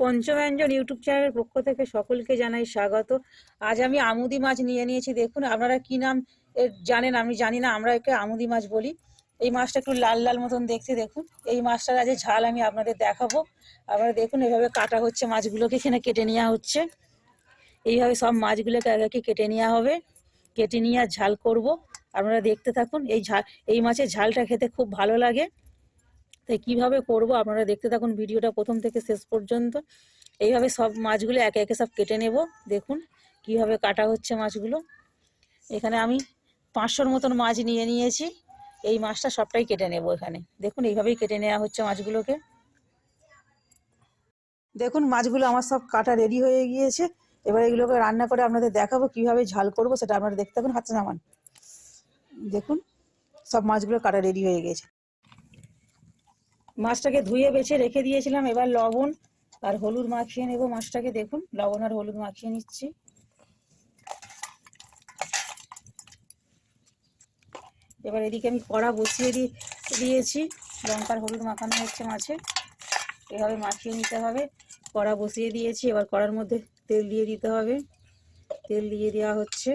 পঞ্চব্যঞ্জন YouTube চ্যানেলের পক্ষ থেকে সকলকে জানাই স্বাগত। আজ আমি আমুদি মাছ নিয়ে নিয়েছি। দেখুন, আপনারা কি নাম জানেন আমি জানি না, আমরা একে আমুদি মাছ বলি। এই মাছটা একটু লাল লাল মতন দেখতে। দেখুন, এই মাছটার আজ ঝাল আমি আপনাদের দেখাবো। আপনারা দেখুন, এভাবে কাটা হচ্ছে মাছগুলোকে, এখানে কেটে নেওয়া হচ্ছে। এইভাবে সব মাছগুলোকে আগে কেটে নেওয়া হবে, কেটে নিয়ে আর ঝাল করব। আপনারা দেখতে থাকুন। এই মাছের ঝালটা খেতে খুব ভালো লাগে। তাই কিভাবে করব আপনারা দেখতে থাকুন ভিডিওটা প্রথম থেকে শেষ পর্যন্ত। এইভাবে সব মাছগুলো একে একে সব কেটে নেব। দেখুন কিভাবে কাটা হচ্ছে মাছগুলো। এখানে আমি 500-র মতন মাছ নিয়ে নিয়েছি। এই মাছটা সবটাই কেটে নেব এখানে। দেখুন এইভাবেই কেটে নেওয়া হচ্ছে মাছগুলোকে। দেখুন মাছগুলো আমার সব কাটা রেডি হয়ে গিয়েছে। এবার এগুলোকে রান্না করে আপনাদের দেখাবো কিভাবে ঝাল করব, সেটা আপনারা দেখতে থাকুন। হাতটা নামান। দেখুন সব মাছগুলো কাটা রেডি হয়ে গেছে। মাছটাকে ধুয়ে বেছে রেখে দিয়েছিলাম। এবার লবণ আর হলুদ মাখিয়ে নেব মাছটাকে। দেখুন লবণ আর হলুদ মাখিয়ে নিচ্ছি। এবার এদিকে আমি কড়া বসিয়ে দিয়েছি। লঙ্কার হলুদ মাখানো হচ্ছে মাছে, এভাবে মাখিয়ে নিতে হবে। কড়া বসিয়ে দিয়েছি, এবার কড়ার মধ্যে তেল দিয়ে দিতে হবে। তেল দিয়ে দেওয়া হচ্ছে,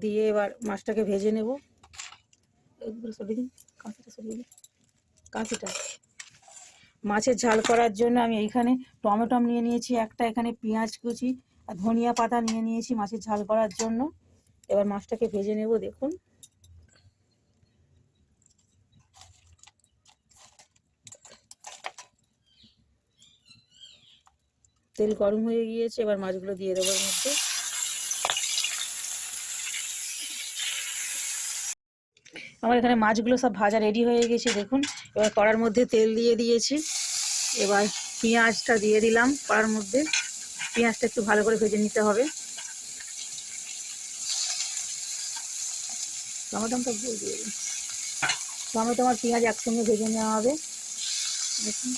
দিয়ে এবার মাছটাকে ভেজে নেব। সরিয়ে দিন কাঁচিটা, সরিয়ে দিন কাঁচিটা। মাছের ঝাল করার জন্য আমি এইখানে টমেটো নিয়ে নিয়েছি একটা, এখানে পেঁয়াজ কুচি আর ধনিয়া পাতা নিয়ে নিয়েছি মাছের ঝাল করার জন্য। এবার মাছটাকে ভেজে নেব। দেখুন তেল গরম হয়ে গিয়েছে, এবার মাছগুলো দিয়ে দেবো এর মধ্যে। আমার এখানে মাছগুলো সব ভাজা রেডি হয়ে গেছে। দেখুন এবার কড়ার মধ্যে তেল দিয়ে দিয়েছি। এবার পেঁয়াজটা দিয়ে দিলাম কড়ার মধ্যে। পেঁয়াজটা একটু ভালো করে ভেজে নিতে হবে। টমেটোটা দিয়ে দিন। টমেটো আর পেঁয়াজ একসঙ্গে ভেজে নেওয়া হবে। দেখুন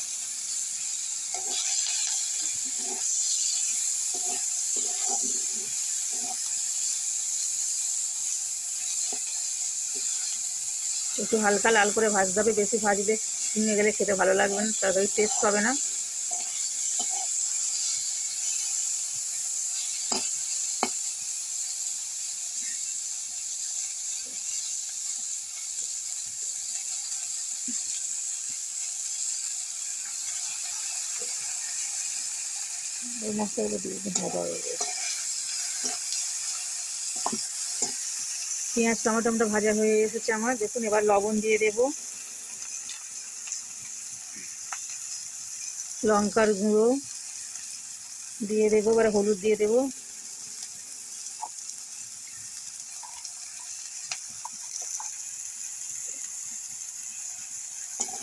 একটু হালকা লাল করে ভাজতে হবে, বেশি ভাজলে ভেঙে গেলে খেতে ভালো লাগবে না, তরকারি টেস্ট হবে না। এই মশলাগুলো দিয়ে দিন, ভাজা হয়ে গেছে। পেঁয়াজ টমেটোটা ভাজা হয়ে এসেছে আমার। দেখুন এবার লবণ দিয়ে দেব, লঙ্কার গুঁড়ো দিয়ে দেবো, এবার হলুদ দিয়ে দেবো।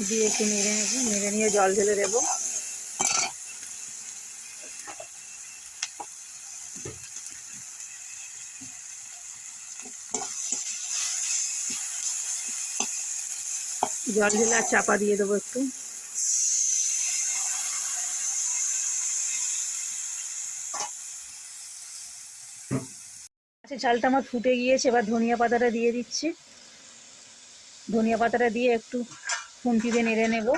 দিয়ে একটু নেড়ে নেবো, নেড়ে নিয়ে জল ঢেলে দেবো। জল ঢেলে আর চাপা দিয়ে দেবো একটু। আচ্ছা ঝালটা আমার ফুটে গিয়েছে, এবার ধনিয়া পাতাটা দিয়ে দিচ্ছি। ধনিয়া পাতাটা দিয়ে একটু খুন্তি দিয়ে নেড়ে নেব।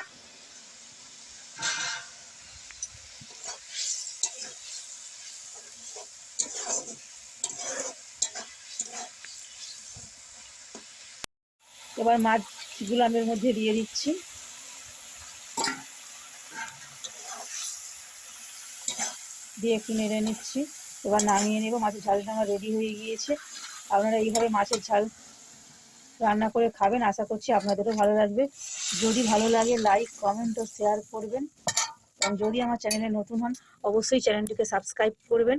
এবার মাছগুলো আমি এর মধ্যে দিয়ে দিচ্ছি। দিয়ে একটু নেড়ে নিচ্ছি। এবার নামিয়ে নেব। মাছের ঝালটা আমার রেডি হয়ে গিয়েছে। আপনারা এইভাবে মাছের ঝাল রান্না করে খাবেন, আশা করছি আপনাদেরও ভালো লাগবে। যদি ভালো লাগে লাইক কমেন্ট ও শেয়ার করবেন, এবং যদি আমার চ্যানেলে নতুন হন অবশ্যই চ্যানেলটিকে সাবস্ক্রাইব করবেন।